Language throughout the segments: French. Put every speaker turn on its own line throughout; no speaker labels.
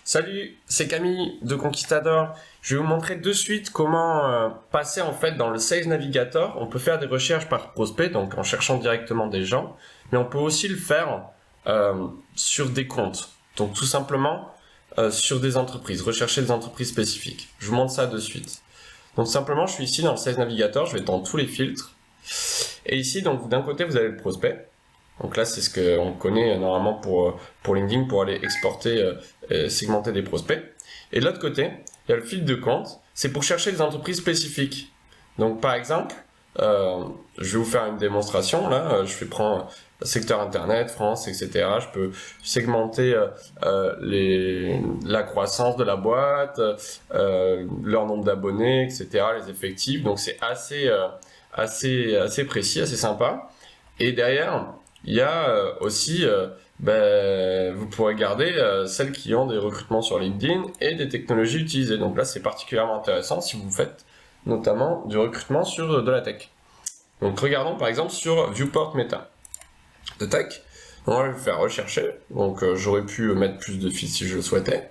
Salut, c'est Camille de Conquistador. Je vais vous montrer de suite comment passer en fait dans le Sales Navigator. On peut faire des recherches par prospect, donc en cherchant directement des gens, mais on peut aussi le faire sur des comptes. Donc tout simplement sur des entreprises, rechercher des entreprises spécifiques. Je vous montre ça de suite. Donc simplement, je suis ici dans le Sales Navigator, je vais dans tous les filtres. Et ici, donc d'un côté, vous avez le prospect. Donc là, c'est ce qu'on connaît normalement pour LinkedIn, pour aller exporter, segmenter des prospects. Et de l'autre côté, il y a le filtre de compte, c'est pour chercher des entreprises spécifiques. Donc par exemple, je vais vous faire une démonstration, là, je vais prendre secteur internet, France, etc. Je peux segmenter la croissance de la boîte, leur nombre d'abonnés, etc., les effectifs. Donc c'est assez précis, assez sympa. Et derrière, il y a aussi, vous pourrez garder celles qui ont des recrutements sur LinkedIn et des technologies utilisées. Donc là, c'est particulièrement intéressant si vous faites notamment du recrutement sur de la tech. Donc regardons par exemple sur Viewport Meta de tech. Donc, on va le faire rechercher. Donc j'aurais pu mettre plus de fils si je le souhaitais.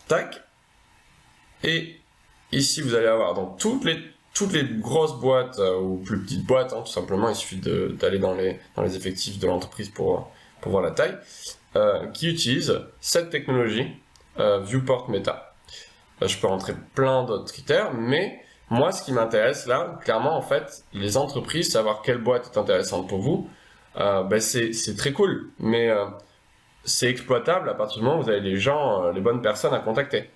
Tac. Et ici, vous allez avoir donc toutes les grosses boîtes ou plus petites boîtes, tout simplement, il suffit d'aller dans les effectifs de l'entreprise pour voir la taille, qui utilisent cette technologie Viewport Meta. Je peux rentrer plein d'autres critères, mais moi, ce qui m'intéresse là, clairement, en fait, les entreprises, savoir quelle boîte est intéressante pour vous, c'est très cool, mais c'est exploitable à partir du moment où vous avez les gens, les bonnes personnes à contacter.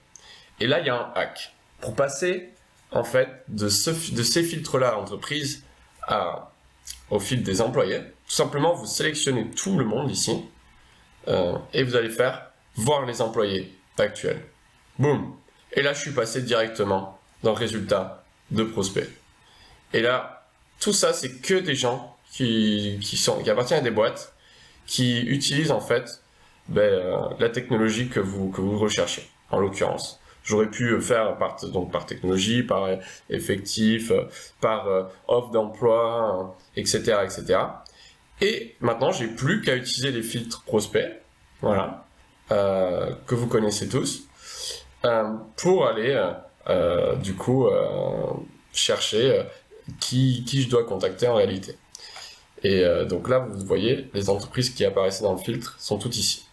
Et là, il y a un hack. Pour passer en fait, de ces filtres-là entreprises au filtre des employés. Tout simplement, vous sélectionnez tout le monde ici et vous allez faire voir les employés actuels. Boum. Et là, je suis passé directement dans le résultat de prospect. Et là, tout ça, c'est que des gens qui appartiennent à des boîtes qui utilisent en fait la technologie que vous recherchez, en l'occurrence. J'aurais pu faire par technologie, par effectif, par offre d'emploi, etc., etc. Et maintenant, j'ai plus qu'à utiliser les filtres prospects, voilà, que vous connaissez tous, pour aller chercher qui je dois contacter en réalité. Et donc là, vous voyez, les entreprises qui apparaissaient dans le filtre sont toutes ici.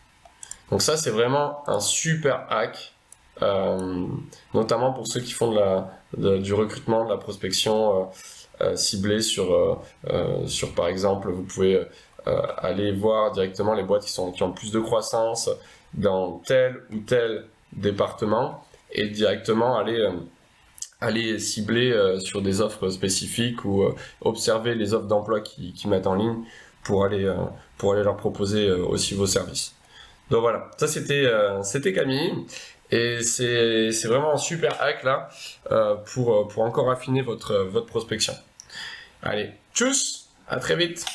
Donc ça, c'est vraiment un super hack. Notamment pour ceux qui font du recrutement, de la prospection ciblée sur par exemple, vous pouvez aller voir directement les boîtes qui ont le plus de croissance dans tel ou tel département et directement aller cibler sur des offres spécifiques ou observer les offres d'emploi qu'ils mettent en ligne pour aller leur proposer aussi vos services. Donc voilà, ça c'était Camille. Et c'est vraiment un super hack là pour encore affiner votre prospection. Allez, tchuss, à très vite.